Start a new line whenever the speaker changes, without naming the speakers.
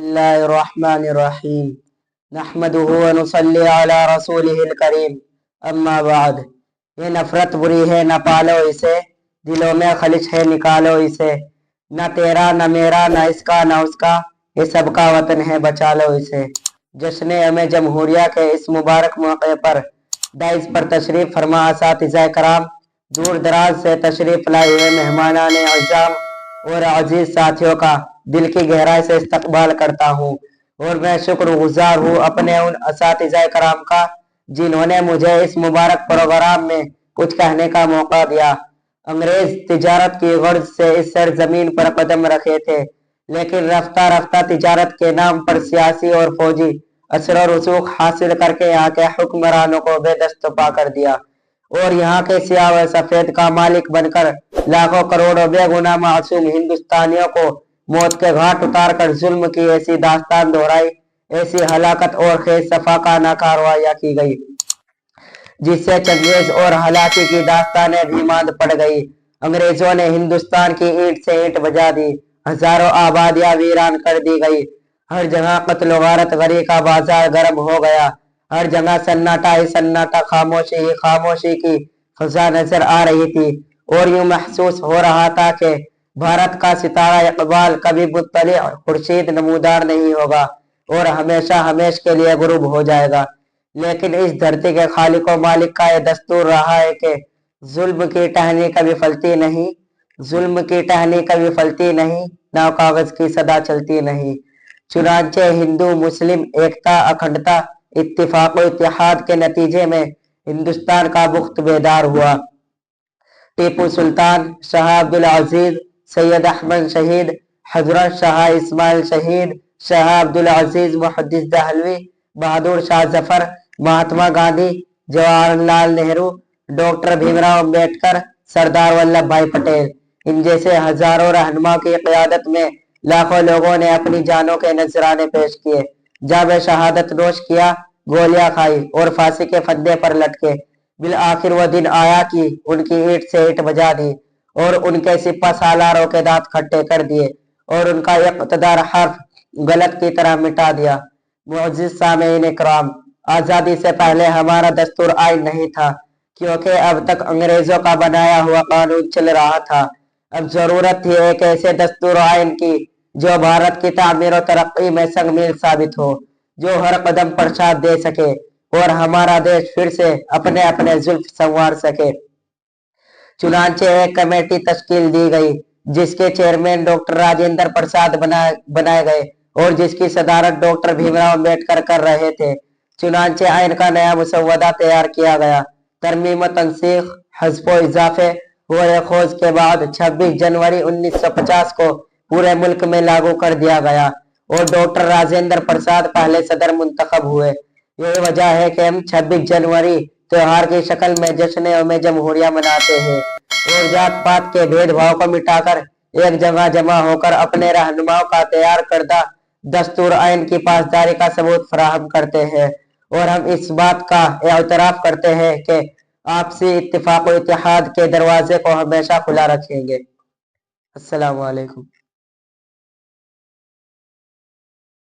बिस्मिल्लाहिर्रहमानिर्रहीम नहमदुहु व नुसल्ली अला रसूलिहिल करीम अम्मा बाद। ये नफरत बुरी है न पालो इसे, दिलों में खलिश है निकालो इसे। न तेरा न मेरा न इसका न उसका, ये सबका वतन है बचा लो इसे। जश्न में जमहूरिया के इस मुबारक मौके पर दाइस पर तशरीफ फरमा असातिज़ा कराम, दूर दराज से तशरीफ लाए हुए मेहमानान अज़्ज़ाम और अजीज साथियों का दिल की गहराई से इस्तकबाल करता हूँ। और मैं शुक्रगुजार हूँ अपने उन असातिज़ा कराम का जिन्होंने मुझे इस मुबारक प्रोग्राम में कुछ कहने का मौका दिया। अंग्रेज तिजारत की गर्ज से इस सरजमीन पर कदम रखे थे, लेकिन रफ्ता रफ्ता तिजारत के नाम पर सियासी और फौजी असर और रसूख हासिल करके यहाँ के हुक्मरानों को बेदस्तपा कर दिया और यहाँ के सियाह व सफेद का मालिक बनकर लाखों करोड़ों बेगुनाह मासूम हिंदुस्तानियों को मौत के घाट उतार कर जुल्म की ऐसी दास्तान दोहराई, ऐसी हलाकत और खेज सफाकाना कार्रवाइयाँ की गई जिससे चंगेज और हलाकी की दास्तानें भी मांद पड़ गई। अंग्रेजों ने हिंदुस्तान की ईंट से ईंट बजा दी, हजारों आबादियां वीरान कर दी गई। हर जगह कत्ल गारत गरी का बाजार गर्म हो गया। हर जगह सन्नाटा ही सन्नाटा, खामोशी ही खामोशी की फजा नजर आ रही थी और यूं महसूस हो रहा था कि भारत का सितारा इकबाल कभी मुत्तली खुर्शीद नमूदार नहीं होगा और हमेशा हमेश के लिए गुरूब हो जाएगा। लेकिन इस धरती के खालिक व मालिक का यह दस्तूर रहा है कि जुल्म की टहनी कभी फलती नहीं, जुल्म की टहनी कभी फलती नहीं, ना कागज की सदा चलती नहीं। चुनांचे हिंदू मुस्लिम एकता अखंडता इत्तिफाक व इत्तेहाद के नतीजे में हिंदुस्तान का बुख्त बेदार हुआ। टीपू सुल्तान, शाह अब्दुल अजीज, सैयद अहमद शहीद, हजरत शाह इस्माइल शहीद, शाह अब्दुल अजीज मुहद्दिस दहलवी, बहादुर शाह जफर, महात्मा गांधी, जवाहरलाल नेहरू, डॉक्टर भीमराव अम्बेडकर, सरदार वल्लभ भाई पटेल, इन जैसे हजारों रहनुमा की क़यादत में लाखों लोगों ने अपनी जानों के नजराने पेश किए। जब शहादत नोश किया, गोलियां खाई और फांसी के फंदे पर लटके। बिल आखिर वह दिन आया कि उनकी ईंट से ईंट बजा दी और उनके सिपा सालारों के दांत खट्टे कर दिए और उनका इक़्तिदार हर्फ गलत की तरह मिटा दिया। मुअज़्ज़िज़ सामीईन इकराम, आज़ादी से पहले हमारा दस्तूर आइन नहीं था, क्योंकि अब तक अंग्रेजों का बनाया हुआ कानून चल रहा था। अब जरूरत थी एक ऐसे दस्तूर आइन की जो भारत की तामीर और तरक्की में संगमील साबित हो, जो हर कदम पर साथ दे सके और हमारा देश फिर से अपने अपने जुल्फ संवार सके। चुनांचे एक कमेटी तश्कील दी गई जिसके चेयरमैन डॉक्टर राजेंद्र प्रसाद बनाए गए और जिसकी सदारत डॉक्टर भीमराव अम्बेडकर कर रहे थे। चुनांचे आइन का नया मुसव्वदा तैयार किया गया। तरमीम तनसीख हज़्फ़ व इजाफे हुए खोज के बाद 26 जनवरी 1950 को पूरे मुल्क में लागू कर दिया गया और डॉक्टर राजेंद्र प्रसाद पहले सदर मुंतखब हुए। यही वजह है कि हम 26 जनवरी त्योहार की शक्ल में जश्न में जमहूरिया मनाते हैं और जात पात के भेदभाव को मिटाकर एक जगह जमा होकर अपने रहनुमाओं का तैयार करदा दस्तूर आइन की पासदारी का सबूत फराहम करते हैं। और हम इस बात का एतराफ करते हैं कि आपसी इत्तिफाक व इत्तेहाद के दरवाजे को हमेशा खुला रखेंगे। अस्सलामु अलैकुम।